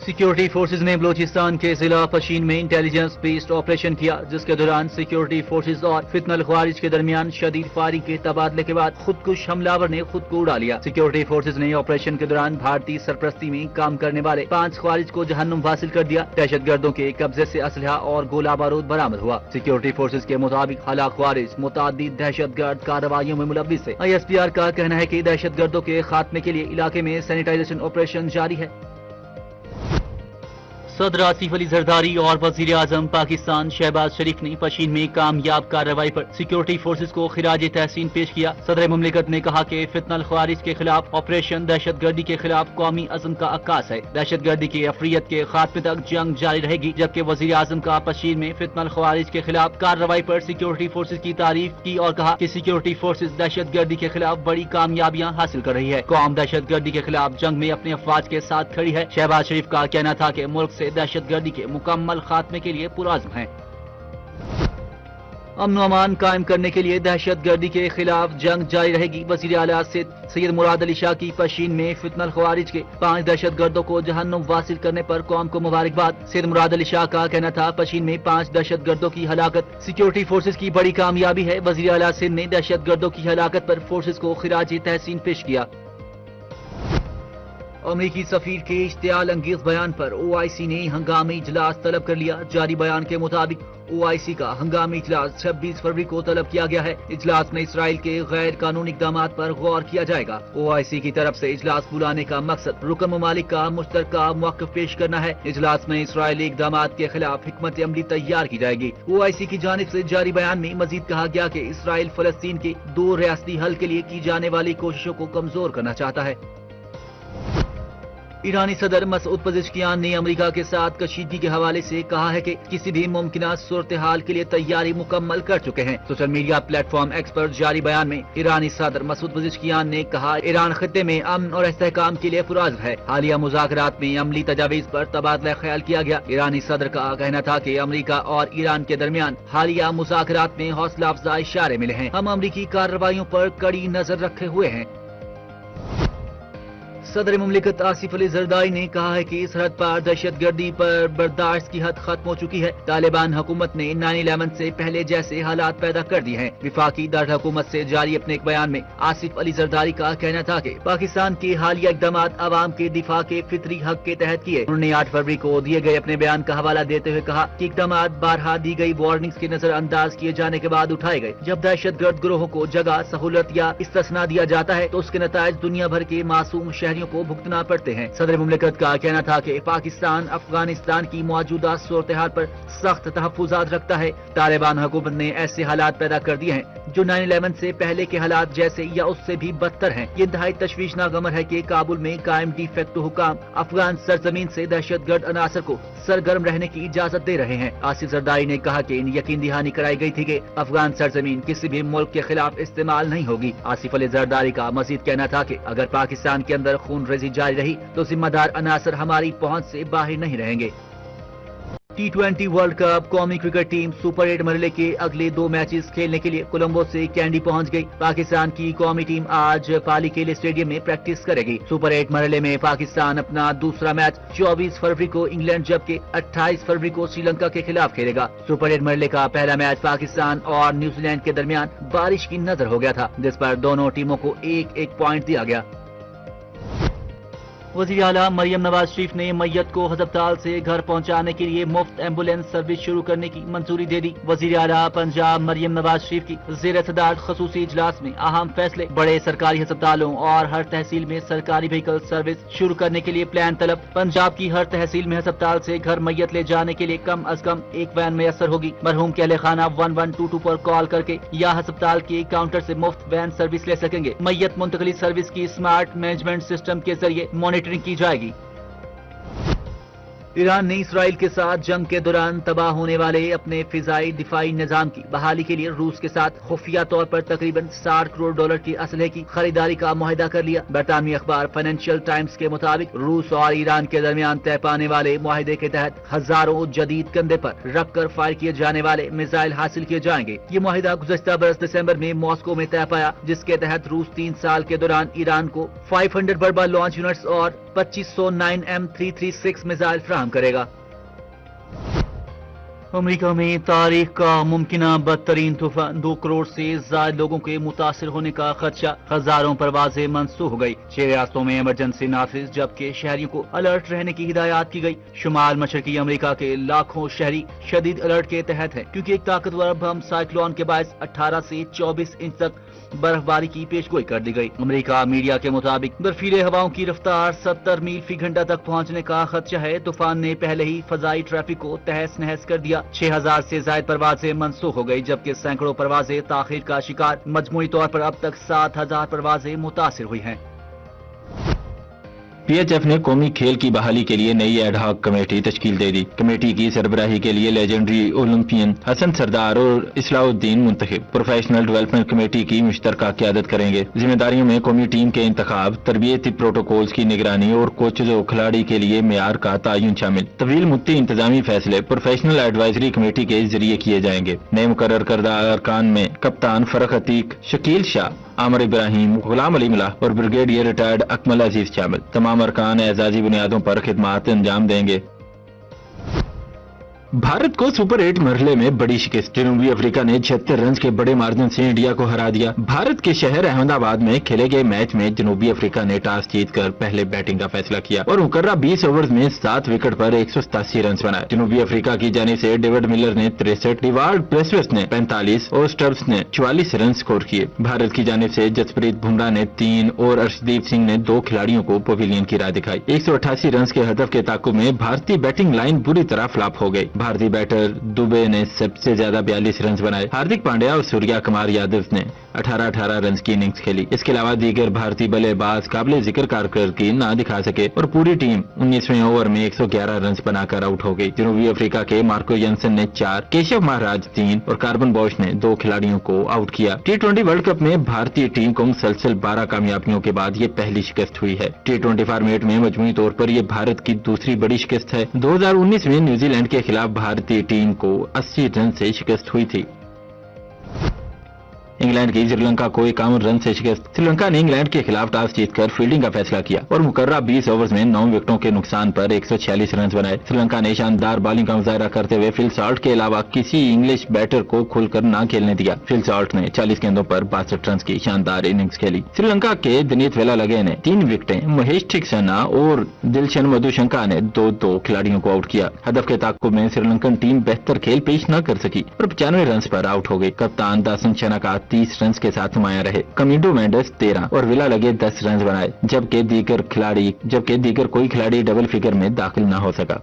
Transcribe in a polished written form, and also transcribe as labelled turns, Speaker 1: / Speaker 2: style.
Speaker 1: Security forces ने बलूचिस्तान के जिला पशीन में इंटेलिजेंस बेस्ड ऑपरेशन किया, जिसके दौरान सिक्योरिटी फोर्सेज और फितनल ख्वारिज के दरमियान शदीद फायरिंग के तबादले के बाद खुदकुश हमलावर ने खुद को उड़ा लिया। सिक्योरिटी फोर्सेज ने ऑपरेशन के दौरान भारतीय सरपरस्ती में काम करने वाले 5 ख्वारिज को जहन्नुम हासिल कर दिया। दहशतगर्दों के कब्जे से असलहा और गोला बारूद बरामद हुआ। सिक्योरिटी फोर्सेज के मुताबिक हलाक ख्वारिज मुतादिद दहशतगर्द कार्रवाइयों में मुलव्विस है। ISPR का कहना है कि दहशतगर्दों के खात्मे के लिए इलाके में सैनिटाइजेशन ऑपरेशन जारी है। सदर आसिफ अली जरदारी और वजीर आजम पाकिस्तान शहबाज शरीफ ने पशीन में कामयाब कार्रवाई पर सिक्योरिटी फोर्सेज को खिराज तहसीन पेश किया। सदर मुमलिकत ने कहा कि फितनल ख्वारिज के खिलाफ ऑपरेशन दहशतगर्दी के खिलाफ कौमी अज़म का अक्कास है। दहशतगर्दी की अफरियत के खात्मे तक जंग जारी रहेगी। जबकि वजीर आजम का पशीन में फितनल ख्वारिज के खिलाफ कार्रवाई पर सिक्योरिटी फोर्सेज की तारीफ की और कहा कि सिक्योरिटी फोर्सेज दहशतगर्दी के खिलाफ बड़ी कामयाबियां हासिल कर रही है। कौम दहशतगर्दी के खिलाफ जंग में अपने अफवाज के साथ खड़ी है। शहबाज शरीफ का कहना था कि मुल्क से दहशतगर्दी के मुकम्मल खात्मे के लिए पुरआज़्म है। अमन व अमान कायम करने के लिए दहशतगर्दी के खिलाफ जंग जारी रहेगी। वज़ीर आला सैयद मुराद अली शाह की पशीन में फितनल ख्वारिज के 5 दहशतगर्दों को जहन्नुम वासिल करने पर कौम को मुबारकबाद। सैयद मुराद अली शाह का कहना था पशीन में 5 दहशतगर्दों की हलाकत सिक्योरिटी फोर्सेज की बड़ी कामयाबी है। वज़ीर आला सिंध ने दहशतगर्दों की हलाकत पर फोर्सेज को खिराज तहसीन पेश किया। अमरीकी सफीर के इश्तियाल अंगेज बयान पर OIC ने हंगामी इजलास तलब कर लिया। जारी बयान के मुताबिक OIC का हंगामी इजलास 26 फरवरी को तलब किया गया है। इजलास में इसराइल के गैर कानूनी इक़दामात पर गौर किया जाएगा। OIC की तरफ से इजलास बुलाने का मकसद रुकन ममालिक का मुश्तरका मौक़िफ़ पेश करना है। इजलास में इसराइली इक़दामात के खिलाफ हिकमत अमली तैयार की जाएगी। OIC की जानिब से जारी बयान में मजीद कहा गया कि इसराइल फलस्तीन के 2 रियासती हल के लिए की जाने वाली कोशिशों को कमजोर करना चाहता है। ईरानी सदर मसूद पज़ेश्कियान ने अमेरिका के साथ कशीदगी के हवाले से कहा है कि किसी भी मुमकिन सूरत हाल के लिए तैयारी मुकम्मल कर चुके हैं। सोशल मीडिया प्लेटफॉर्म एक्स पर जारी बयान में ईरानी सदर मसूद पज़ेश्कियान ने कहा, ईरान खित्ते में अमन और इस्तेहकाम के लिए पुरआज़्म है। हालिया मुज़ाकरात में अमली तजावीज़ पर तबादला ख्याल किया गया। ईरानी सदर का कहना था कि अमेरिका और ईरान के दरमियान हालिया मुज़ाकरात में हौसला अफजा इशारे मिले हैं। हम अमरीकी कार्रवाइयों पर कड़ी नजर रखे हुए हैं। सदर मुमलिकत आसिफ अली जरदारी ने कहा है कि सरहद पार दहशतगर्दी पर बर्दाश्त की हद खत्म हो चुकी है। तालिबान हुकूमत ने 9/11 से पहले जैसे हालात पैदा कर दिए हैं। विफाकी दारुल हुकूमत से जारी अपने एक बयान में आसिफ अली जरदारी का कहना था कि पाकिस्तान के हालिया इक़दामात अवाम के दिफा के फितरी हक के तहत किए। उन्होंने 8 फरवरी को दिए गए अपने बयान का हवाला देते हुए कहा कि इक़दामात बारहा दी गई वार्निंग्स के नजरअंदाज किए जाने के बाद उठाए गए। जब दहशतगर्द ग्रोहों को जगह, सहूलत या इस्तिस्ना दिया जाता है तो उसके नताइज दुनिया भर के मासूम शहरियों को भुगतना पड़ते हैं। सदर मुमलिकत का कहना था कि पाकिस्तान अफगानिस्तान की मौजूदा सूरत हाल पर सख्त तहफ़्फ़ुज़ात रखता है। तालिबान हुकूमत ने ऐसे हालात पैदा कर दिए हैं जो 9/11 से पहले के हालात जैसे या उससे भी बदतर हैं। ये इंतहाई तशवीशनाक अमर है कि काबुल में कायम डी फैक्टो हुकाम अफगान सरजमीन से दहशतगर्द अनासर को सरगर्म रहने की इजाजत दे रहे हैं। आसिफ जरदारी ने कहा कि यकीन दहानी कराई गई थी कि अफगान सरजमीन किसी भी मुल्क के खिलाफ इस्तेमाल नहीं होगी। आसिफ अली जरदारी का मजीद कहना था कि अगर पाकिस्तान के अंदर खून रेजी जारी रही तो जिम्मेदार अनासर हमारी पहुंच से बाहर नहीं रहेंगे। T20 वर्ल्ड कप कौमी क्रिकेट टीम सुपर 8 मरहले के अगले 2 मैचेस खेलने के लिए कोलंबो से कैंडी पहुंच गई। पाकिस्तान की कौमी टीम आज पाली खेल स्टेडियम में प्रैक्टिस करेगी। सुपर 8 मरहले में पाकिस्तान अपना दूसरा मैच 24 फरवरी को इंग्लैंड जबकि 28 फरवरी को श्रीलंका के खिलाफ खेलेगा। सुपर 8 मरहले का पहला मैच पाकिस्तान और न्यूजीलैंड के दरमियान बारिश की नजर हो गया था, जिस पर दोनों टीमों को 1-1 पॉइंट दिया गया। वज़ीर आला मरियम नवाज शरीफ ने मैयत को हस्पताल से घर पहुंचाने के लिए मुफ्त एम्बुलेंस सर्विस शुरू करने की मंजूरी दे दी। वज़ीर आला पंजाब मरियम नवाज शरीफ की ज़ेर सदारत खसूसी इजलास में अहम फैसले। बड़े सरकारी अस्पतालों और हर तहसील में सरकारी व्हीकल सर्विस शुरू करने के लिए प्लान तलब। पंजाब की हर तहसील में अस्पताल से घर मैयत ले जाने के लिए कम अज कम एक वैन मैसर होगी। मरहूम के अहले खाना 1122 पर कॉल करके या अस्पताल के काउंटर से मुफ्त वैन सर्विस ले सकेंगे। मैयत मुंतकली सर्विस की स्मार्ट मैनेजमेंट सिस्टम के जरिए मॉनिटरिंग की जाएगी। ایران نے اسرائیل کے ساتھ جنگ کے دوران تباہ ہونے والے اپنے فضائی دفاعی نظام کی بحالی کے لیے روس کے ساتھ خفیہ طور پر تقریباً $60 کروڑ کی اسلحے کی خریداری کا معاہدہ کر لیا۔ برطانوی اخبار فائنینشیل ٹائمز کے مطابق روس اور ایران کے درمیان طے پانے والے معاہدے کے تحت ہزاروں جدید کندھے پر رکھ کر فائر کیے جانے والے میزائل حاصل کیے جائیں گے۔ یہ معاہدہ گزشتہ برس دسمبر میں ماسکو میں طے پایا، جس کے تحت روس 3 سال کے دوران ایران کو 500 بربا لانچ یونٹس اور 2500 9M336 میزائل فراہم کرے گا۔ امریکہ میں تاریخ کا ممکنہ بدترین طوفان، 2 کروڑ سے زائد لوگوں کے متاثر ہونے کا خدشہ، ہزاروں پروازیں منسوخ ہو گئی۔ 6 ریاستوں میں ایمرجنسی نافذ، جبکہ شہریوں کو الرٹ رہنے کی ہدایات کی گئی۔ شمال مشرقی امریکہ کے لاکھوں شہری شدید الرٹ کے تحت ہیں، کیونکہ ایک طاقتور بم سائیکلون کے باعث 18 سے 24 انچ تک برف باری کی پیش گوئی کر دی گئی۔ امریکہ میڈیا کے مطابق برفیلے ہواؤں کی رفتار 70 میل فی گھنٹہ تک پہنچنے کا خدشہ ہے۔ طوفان نے پہلے ہی فضائی ٹریفک کو تہس نہس کر دیا۔ 6000 سے زائد پروازیں منسوخ ہو گئی، جبکہ سینکڑوں پروازیں تاخیر کا شکار۔ مجموعی طور پر اب تک 7000 پروازیں متاثر ہوئی ہیں۔
Speaker 2: پی ایچ ایف نے قومی کھیل کی بحالی کے لیے نئی ایڈ ہاک کمیٹی تشکیل دے دی۔ کمیٹی کی سربراہی کے لیے لیجنڈری اولمپئن حسن سردار اور اصلاح الدین منتخب پروفیشنل ڈیولپمنٹ کمیٹی کی مشترکہ قیادت کریں گے۔ ذمہ داریوں میں قومی ٹیم کے انتخاب، تربیتی پروٹوکولز کی نگرانی اور کوچز و کھلاڑی کے لیے معیار کا تعین شامل۔ طویل مدتی انتظامی فیصلے پروفیشنل ایڈوائزری کمیٹی کے ذریعے کیے جائیں گے۔ نئے مقرر کردہ ارکان میں کپتان فرخ عتیق، شکیل شاہ، عامر ابراہیم، غلام علی ملا اور بریگیڈیئر ریٹائرڈ اکمل عزیز شامل۔ تمام ارکان اعزازی بنیادوں پر خدمات انجام دیں گے۔ بھارت کو سپر 8 مرحلے میں بڑی شکست، جنوبی افریقہ نے 76 رنز کے بڑے مارجن سے انڈیا کو ہرا دیا۔ بھارت کے شہر احمد آباد میں کھیلے گئے میچ میں جنوبی افریقہ نے ٹاس جیت کر پہلے بیٹنگ کا فیصلہ کیا اور مقررہ 20 اوورز میں 7 وکٹ پر 187 رنز بنائے۔ جنوبی افریقہ کی جانب سے ڈیوڈ ملر نے 63، ڈیوارڈ پریسوس نے 45 اور اسٹربس نے 44 رنز سکور کیے۔ بھارت کی جانب سے جسپریت بمراہ نے 3 اور ارشدیپ سنگھ نے 2 کھلاڑیوں کو پویلین کی راہ دکھائی۔ 188 رنز کے ہدف کے تعاقب میں بھارتی بیٹنگ لائن بری طرح فلاپ ہو گئی۔ بھارتی بیٹر دوبے نے سب سے زیادہ 42 رنز بنائے۔ ہاردک پانڈیا اور سوریا کمار یادو نے 18 رنز کی اننگز کھیلی۔ اس کے علاوہ دیگر بھارتی بلے باز قابل ذکر کارکردگی نہ دکھا سکے اور پوری ٹیم 19ویں اوور میں 111 رنز بنا کر آؤٹ ہو گئی۔ جنوبی افریقہ کے مارکو ینسن نے 4، کیشو مہاراج 3 اور کاربن بوش نے 2 کھلاڑیوں کو آؤٹ کیا۔ T20 ورلڈ کپ میں بھارتی ٹیم کو مسلسل 12 کامیابیوں کے بعد یہ پہلی شکست ہوئی ہے۔ T20 فارمیٹ میں مجموعی طور پر یہ بھارت کی دوسری بڑی شکست ہے۔ 2019 میں نیوزی لینڈ کے خلاف بھارتی ٹیم کو 80 رن سے شکست ہوئی تھی۔ انگلینڈ کی سری لنکا کو 51 رن سے شکست۔ سری لنکا نے انگلینڈ کے خلاف ٹاس جیت کر فیلڈنگ کا فیصلہ کیا اور مقررہ 20 اوورز میں 9 وکٹوں کے نقصان پر 146 رنز بنائے۔ سری لنکا نے شاندار بالنگ کا مظاہرہ کرتے ہوئے فل سالٹ کے علاوہ کسی انگلش بیٹر کو کھل کر نہ کھیلنے دیا۔ فل سالٹ نے 40 گیندوں پر 62 رنز کی شاندار اننگز کھیلی۔ سری لنکا کے دنیت ویلا لگے نے 3 وکٹیں، مہیش ٹھکسنا اور دلشن مدوشنکا نے 2 کھلاڑیوں کو آؤٹ کیا۔ ہدف کے تعاقب میں سری لنکن ٹیم بہتر کھیل پیش نہ کر سکی اور 95 رنز پر آؤٹ ہو گئی۔ کپتان داسن شنکا 30 رنز کے ساتھ نمایاں رہے۔ کمیڈو مینڈس 13 اور ویلا لگے 10 رنز بنائے، جبکہ دیگر کوئی کھلاڑی ڈبل فگر میں داخل نہ ہو سکا۔